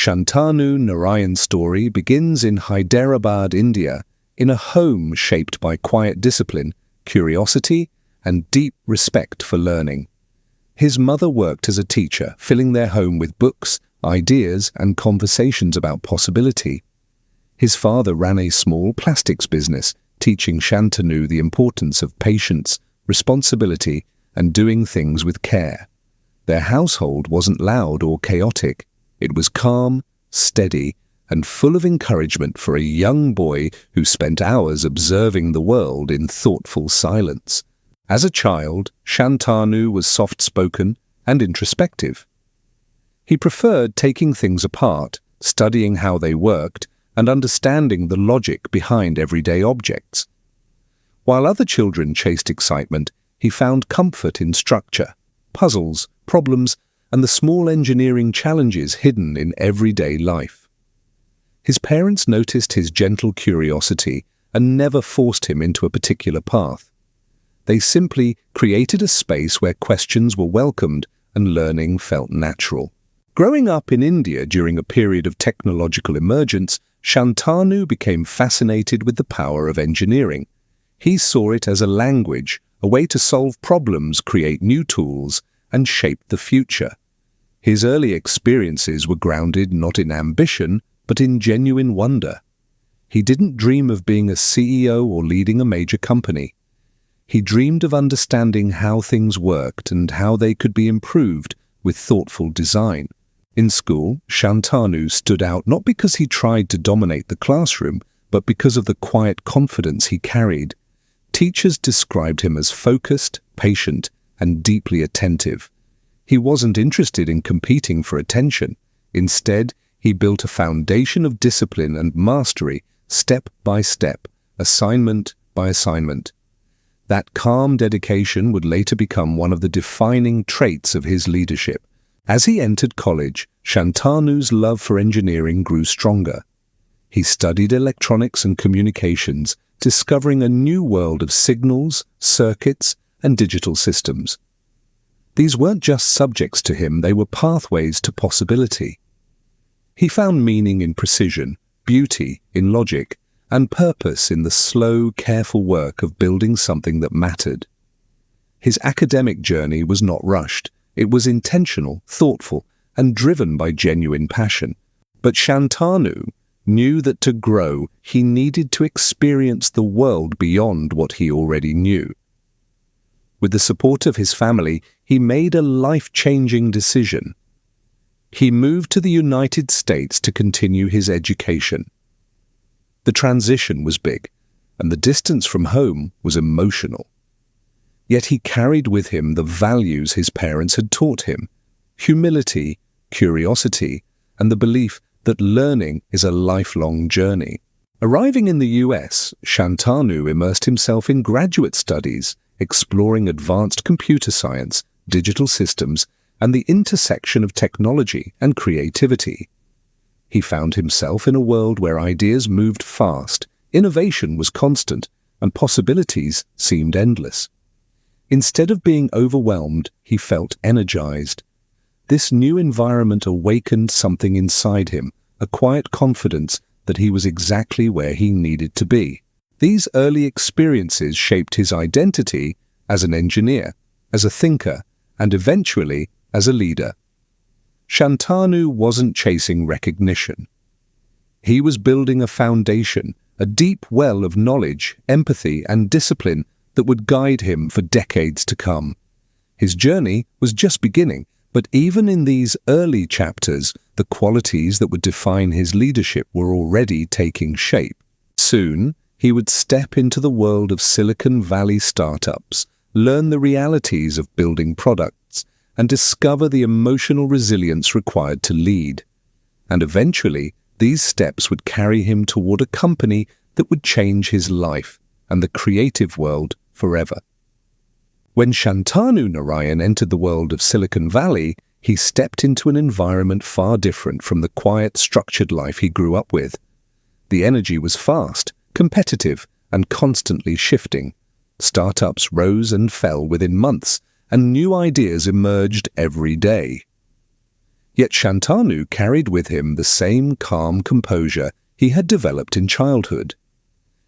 Shantanu Narayen's story begins in Hyderabad, India, in a home shaped by quiet discipline, curiosity, and deep respect for learning. His mother worked as a teacher, filling their home with books, ideas, and conversations about possibility. His father ran a small plastics business, teaching Shantanu the importance of patience, responsibility, and doing things with care. Their household wasn't loud or chaotic. It was calm, steady, and full of encouragement for a young boy who spent hours observing the world in thoughtful silence. As a child, Shantanu was soft-spoken and introspective. He preferred taking things apart, studying how they worked, and understanding the logic behind everyday objects. While other children chased excitement, he found comfort in structure, puzzles, problems, and the small engineering challenges hidden in everyday life. His parents noticed his gentle curiosity and never forced him into a particular path. They simply created a space where questions were welcomed and learning felt natural. Growing up in India during a period of technological emergence, Shantanu became fascinated with the power of engineering. He saw it as a language, a way to solve problems, create new tools, and shape the future. His early experiences were grounded not in ambition, but in genuine wonder. He didn't dream of being a CEO or leading a major company. He dreamed of understanding how things worked and how they could be improved with thoughtful design. In school, Shantanu stood out not because he tried to dominate the classroom, but because of the quiet confidence he carried. Teachers described him as focused, patient, and deeply attentive. He wasn't interested in competing for attention. Instead, he built a foundation of discipline and mastery, step by step, assignment by assignment. That calm dedication would later become one of the defining traits of his leadership. As he entered college, Shantanu's love for engineering grew stronger. He studied electronics and communications, discovering a new world of signals, circuits, and digital systems. These weren't just subjects to him, they were pathways to possibility. He found meaning in precision, beauty in logic, and purpose in the slow, careful work of building something that mattered. His academic journey was not rushed. It was intentional, thoughtful, and driven by genuine passion. But Shantanu knew that to grow, he needed to experience the world beyond what he already knew. With the support of his family, he made a life-changing decision. He moved to the United States to continue his education. The transition was big, and the distance from home was emotional. Yet he carried with him the values his parents had taught him: humility, curiosity, and the belief that learning is a lifelong journey. Arriving in the US, Shantanu immersed himself in graduate studies, exploring advanced computer science, digital systems, and the intersection of technology and creativity. He found himself in a world where ideas moved fast, innovation was constant, and possibilities seemed endless. Instead of being overwhelmed, he felt energized. This new environment awakened something inside him, a quiet confidence that he was exactly where he needed to be. These early experiences shaped his identity as an engineer, as a thinker, and eventually as a leader. Shantanu wasn't chasing recognition. He was building a foundation, a deep well of knowledge, empathy, and discipline that would guide him for decades to come. His journey was just beginning, but even in these early chapters, the qualities that would define his leadership were already taking shape. Soon, he would step into the world of Silicon Valley startups, learn the realities of building products, and discover the emotional resilience required to lead. And eventually, these steps would carry him toward a company that would change his life and the creative world forever. When Shantanu Narayen entered the world of Silicon Valley, he stepped into an environment far different from the quiet, structured life he grew up with. The energy was fast, competitive, and constantly shifting. Startups rose and fell within months, and new ideas emerged every day. Yet Shantanu carried with him the same calm composure he had developed in childhood.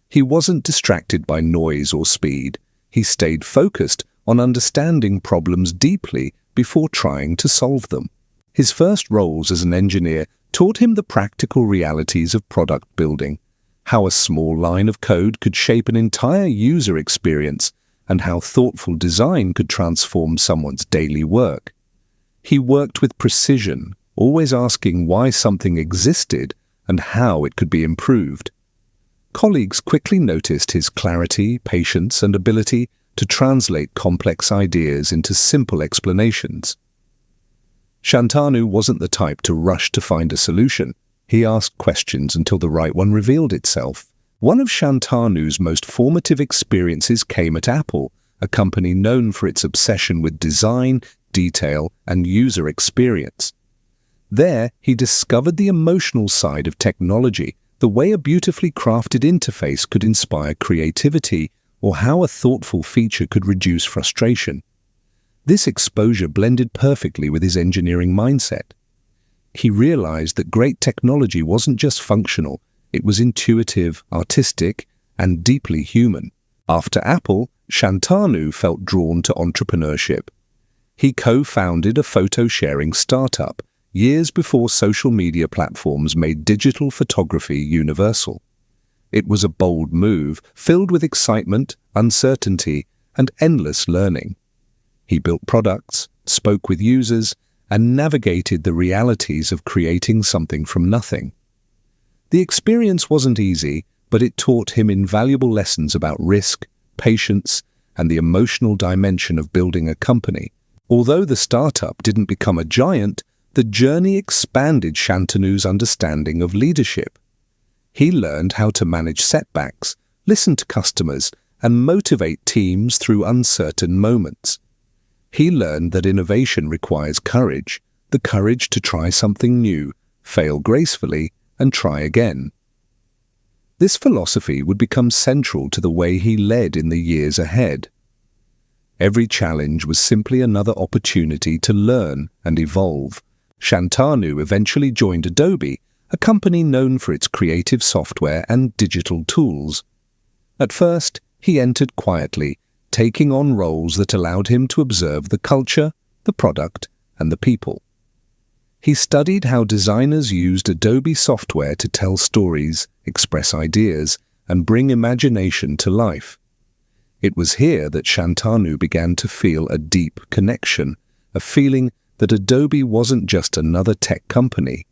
He wasn't distracted by noise or speed. He stayed focused on understanding problems deeply before trying to solve them. His first roles as an engineer taught him the practical realities of product building, how a small line of code could shape an entire user experience, and how thoughtful design could transform someone's daily work. He worked with precision, always asking why something existed and how it could be improved. Colleagues quickly noticed his clarity, patience, and ability to translate complex ideas into simple explanations. Shantanu wasn't the type to rush to find a solution. He asked questions until the right one revealed itself. One of Shantanu's most formative experiences came at Apple, a company known for its obsession with design, detail, and user experience. There, he discovered the emotional side of technology, the way a beautifully crafted interface could inspire creativity, or how a thoughtful feature could reduce frustration. This exposure blended perfectly with his engineering mindset. He realized that great technology wasn't just functional, it was intuitive, artistic, and deeply human. After Apple, Shantanu felt drawn to entrepreneurship. He co-founded a photo-sharing startup years before social media platforms made digital photography universal. It was a bold move, filled with excitement, uncertainty, and endless learning. He built products, spoke with users, and navigated the realities of creating something from nothing. The experience wasn't easy, but it taught him invaluable lessons about risk, patience, and the emotional dimension of building a company. Although the startup didn't become a giant, the journey expanded Shantanu's understanding of leadership. He learned how to manage setbacks, listen to customers, and motivate teams through uncertain moments. He learned that innovation requires courage, the courage to try something new, fail gracefully, and try again. This philosophy would become central to the way he led in the years ahead. Every challenge was simply another opportunity to learn and evolve. Shantanu eventually joined Adobe, a company known for its creative software and digital tools. At first, he entered quietly, taking on roles that allowed him to observe the culture, the product, and the people. He studied how designers used Adobe software to tell stories, express ideas, and bring imagination to life. It was here that Shantanu began to feel a deep connection, a feeling that Adobe wasn't just another tech company.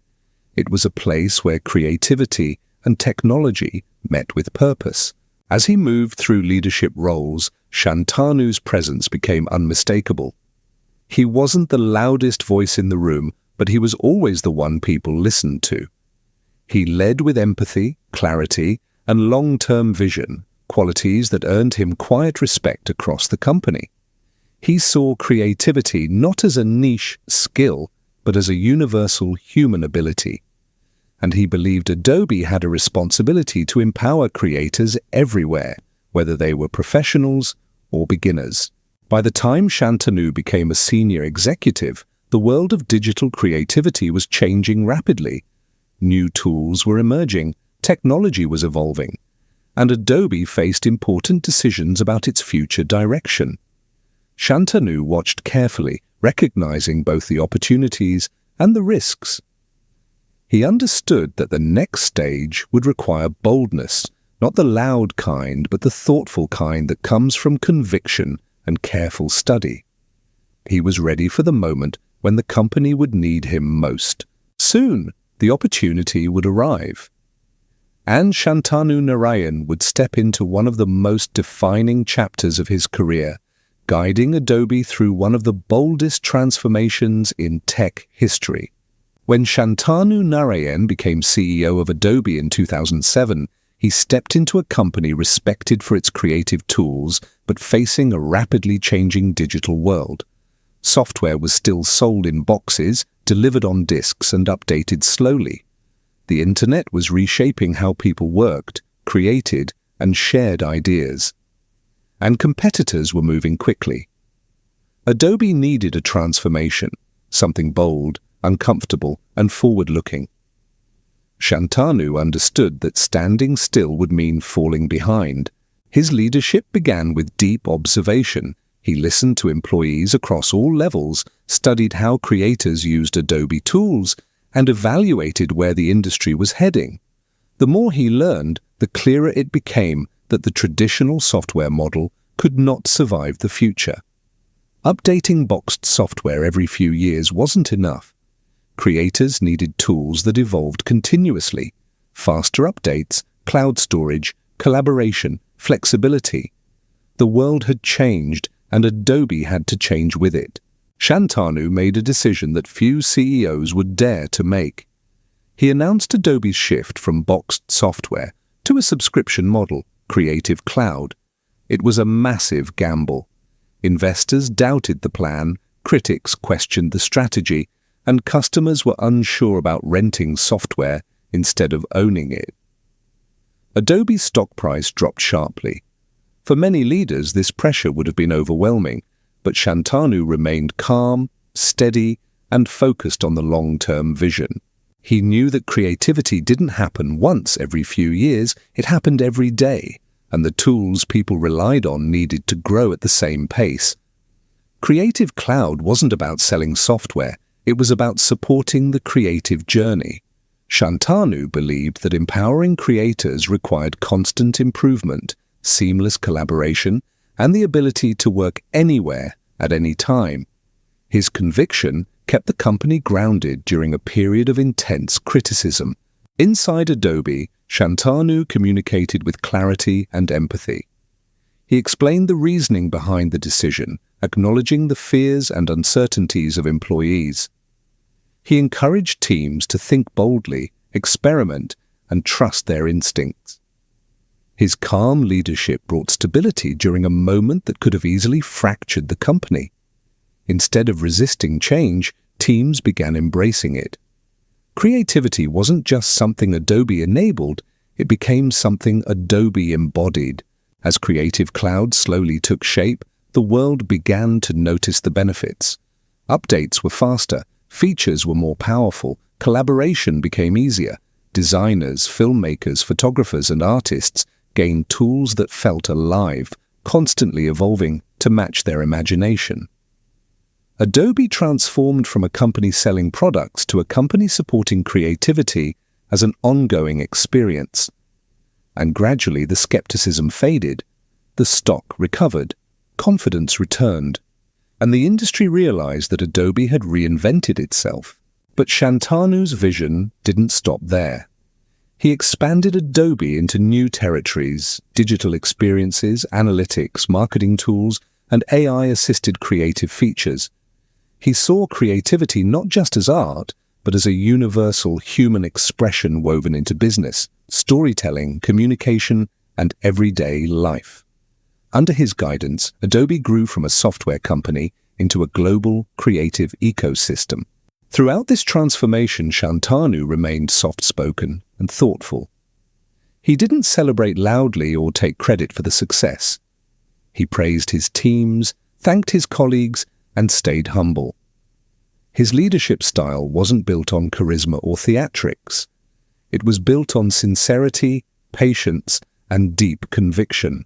It was a place where creativity and technology met with purpose. As he moved through leadership roles, Shantanu's presence became unmistakable. He wasn't the loudest voice in the room, but he was always the one people listened to. He led with empathy, clarity, and long-term vision, qualities that earned him quiet respect across the company. He saw creativity not as a niche skill, but as a universal human ability. And he believed Adobe had a responsibility to empower creators everywhere, whether they were professionals or beginners. By the time Shantanu became a senior executive, the world of digital creativity was changing rapidly. New tools were emerging, technology was evolving, and Adobe faced important decisions about its future direction. Shantanu watched carefully, recognizing both the opportunities and the risks. He understood that the next stage would require boldness, not the loud kind, but the thoughtful kind that comes from conviction and careful study. He was ready for the moment when the company would need him most. Soon, the opportunity would arrive. And Shantanu Narayen would step into one of the most defining chapters of his career, guiding Adobe through one of the boldest transformations in tech history. When Shantanu Narayen became CEO of Adobe in 2007, he stepped into a company respected for its creative tools, but facing a rapidly changing digital world. Software was still sold in boxes, delivered on disks, and updated slowly. The internet was reshaping how people worked, created, and shared ideas. And competitors were moving quickly. Adobe needed a transformation, something bold, uncomfortable, and forward-looking. Shantanu understood that standing still would mean falling behind. His leadership began with deep observation. He listened to employees across all levels, studied how creators used Adobe tools, and evaluated where the industry was heading. The more he learned, the clearer it became that the traditional software model could not survive the future. Updating boxed software every few years wasn't enough. Creators needed tools that evolved continuously: faster updates, cloud storage, collaboration, flexibility. The world had changed, and Adobe had to change with it. Shantanu made a decision that few CEOs would dare to make. He announced Adobe's shift from boxed software to a subscription model, Creative Cloud. It was a massive gamble. Investors doubted the plan, critics questioned the strategy, and customers were unsure about renting software instead of owning it. Adobe's stock price dropped sharply. For many leaders, this pressure would have been overwhelming, but Shantanu remained calm, steady, and focused on the long-term vision. He knew that creativity didn't happen once every few years, it happened every day, and the tools people relied on needed to grow at the same pace. Creative Cloud wasn't about selling software, it was about supporting the creative journey. Shantanu believed that empowering creators required constant improvement, seamless collaboration, and the ability to work anywhere at any time. His conviction kept the company grounded during a period of intense criticism. Inside Adobe, Shantanu communicated with clarity and empathy. He explained the reasoning behind the decision, acknowledging the fears and uncertainties of employees. He encouraged teams to think boldly, experiment, and trust their instincts. His calm leadership brought stability during a moment that could have easily fractured the company. Instead of resisting change, teams began embracing it. Creativity wasn't just something Adobe enabled, it became something Adobe embodied. As Creative Cloud slowly took shape, the world began to notice the benefits. Updates were faster, features were more powerful, collaboration became easier. Designers, filmmakers, photographers, and artists gained tools that felt alive, constantly evolving to match their imagination. Adobe transformed from a company selling products to a company supporting creativity as an ongoing experience. And gradually the skepticism faded, the stock recovered, confidence returned, and the industry realized that Adobe had reinvented itself. But Shantanu's vision didn't stop there. He expanded Adobe into new territories: digital experiences, analytics, marketing tools, and AI-assisted creative features. He saw creativity not just as art, but as a universal human expression woven into business, storytelling, communication, and everyday life. Under his guidance, Adobe grew from a software company into a global creative ecosystem. Throughout this transformation, Shantanu remained soft-spoken and thoughtful. He didn't celebrate loudly or take credit for the success. He praised his teams, thanked his colleagues, and stayed humble. His leadership style wasn't built on charisma or theatrics. It was built on sincerity, patience, and deep conviction.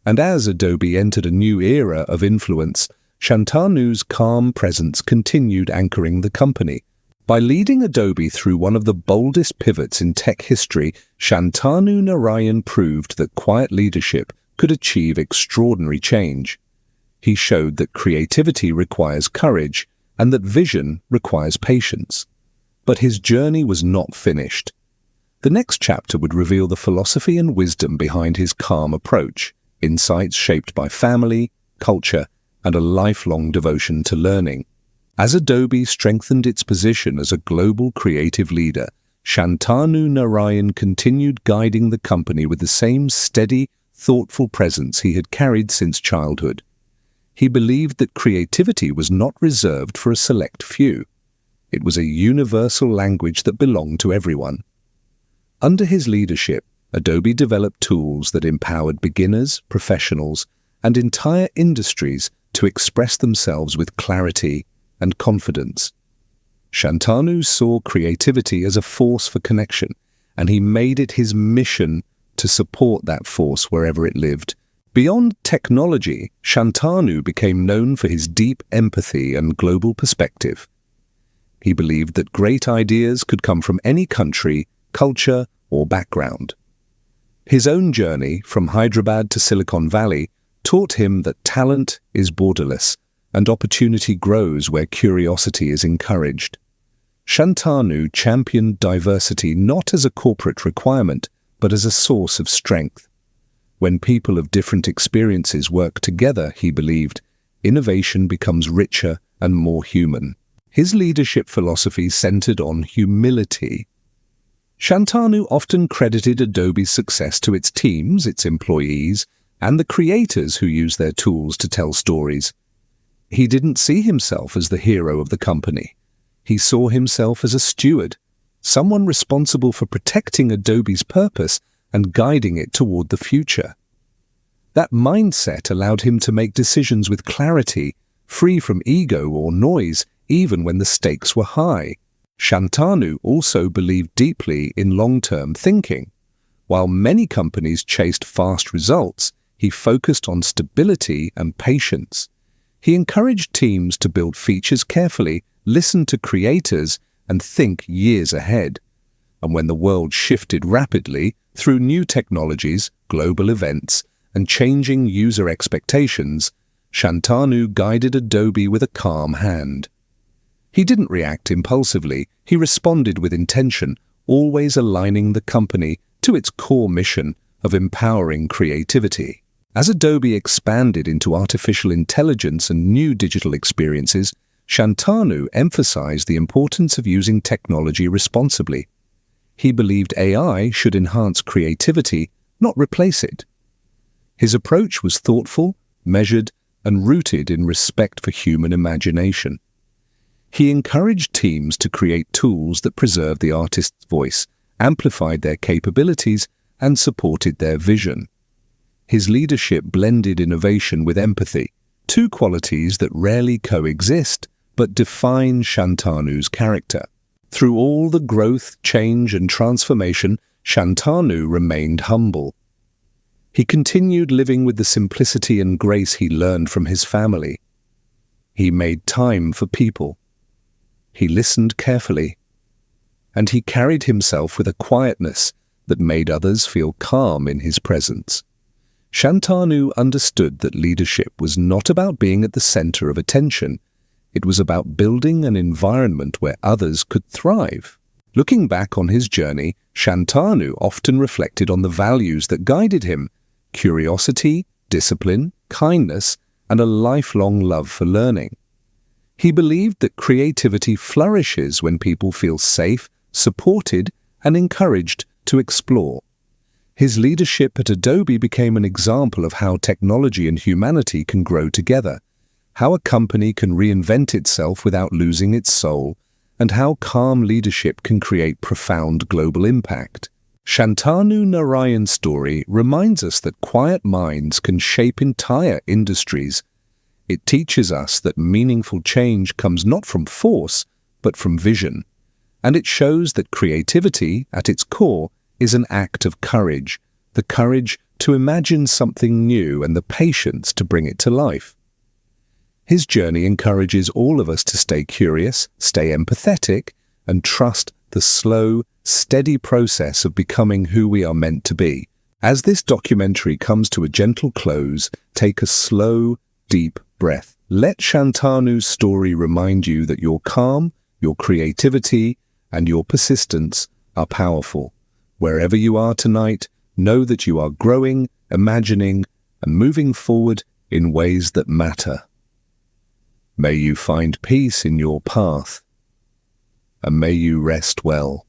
And as Adobe entered a new era of influence, Shantanu's calm presence continued anchoring the company. By leading Adobe through one of the boldest pivots in tech history, Shantanu Narayen proved that quiet leadership could achieve extraordinary change. He showed that creativity requires courage and that vision requires patience. But his journey was not finished. The next chapter would reveal the philosophy and wisdom behind his calm approach, insights shaped by family, culture, and a lifelong devotion to learning. As Adobe strengthened its position as a global creative leader, Shantanu Narayen continued guiding the company with the same steady, thoughtful presence he had carried since childhood. He believed that creativity was not reserved for a select few. It was a universal language that belonged to everyone. Under his leadership, Adobe developed tools that empowered beginners, professionals, and entire industries to express themselves with clarity and confidence. Shantanu saw creativity as a force for connection, and he made it his mission to support that force wherever it lived. Beyond technology, Shantanu became known for his deep empathy and global perspective. He believed that great ideas could come from any country, culture, or background. His own journey from Hyderabad to Silicon Valley taught him that talent is borderless and opportunity grows where curiosity is encouraged. Shantanu championed diversity not as a corporate requirement, but as a source of strength. When people of different experiences work together, he believed, innovation becomes richer and more human. His leadership philosophy centered on humility. Shantanu often credited Adobe's success to its teams, its employees, and the creators who use their tools to tell stories. He didn't see himself as the hero of the company. He saw himself as a steward, someone responsible for protecting Adobe's purpose and guiding it toward the future. That mindset allowed him to make decisions with clarity, free from ego or noise, even when the stakes were high. Shantanu also believed deeply in long-term thinking. While many companies chased fast results, he focused on stability and patience. He encouraged teams to build features carefully, listen to creators, and think years ahead. And when the world shifted rapidly through new technologies, global events, and changing user expectations, Shantanu guided Adobe with a calm hand. He didn't react impulsively, he responded with intention, always aligning the company to its core mission of empowering creativity. As Adobe expanded into artificial intelligence and new digital experiences, Shantanu emphasized the importance of using technology responsibly. He believed AI should enhance creativity, not replace it. His approach was thoughtful, measured, and rooted in respect for human imagination. He encouraged teams to create tools that preserved the artist's voice, amplified their capabilities, and supported their vision. His leadership blended innovation with empathy, two qualities that rarely coexist but define Shantanu's character. Through all the growth, change, and transformation, Shantanu remained humble. He continued living with the simplicity and grace he learned from his family. He made time for people. He listened carefully. And he carried himself with a quietness that made others feel calm in his presence. Shantanu understood that leadership was not about being at the center of attention. It was about building an environment where others could thrive. Looking back on his journey, Shantanu often reflected on the values that guided him: curiosity, discipline, kindness, and a lifelong love for learning. He believed that creativity flourishes when people feel safe, supported, and encouraged to explore. His leadership at Adobe became an example of how technology and humanity can grow together, how a company can reinvent itself without losing its soul, and how calm leadership can create profound global impact. Shantanu Narayen's story reminds us that quiet minds can shape entire industries. It teaches us that meaningful change comes not from force, but from vision. And it shows that creativity, at its core, is an act of courage, the courage to imagine something new and the patience to bring it to life. His journey encourages all of us to stay curious, stay empathetic, and trust the slow, steady process of becoming who we are meant to be. As this documentary comes to a gentle close, take a slow, deep breath. Let Shantanu's story remind you that your calm, your creativity, and your persistence are powerful. Wherever you are tonight, know that you are growing, imagining, and moving forward in ways that matter. May you find peace in your path, and may you rest well.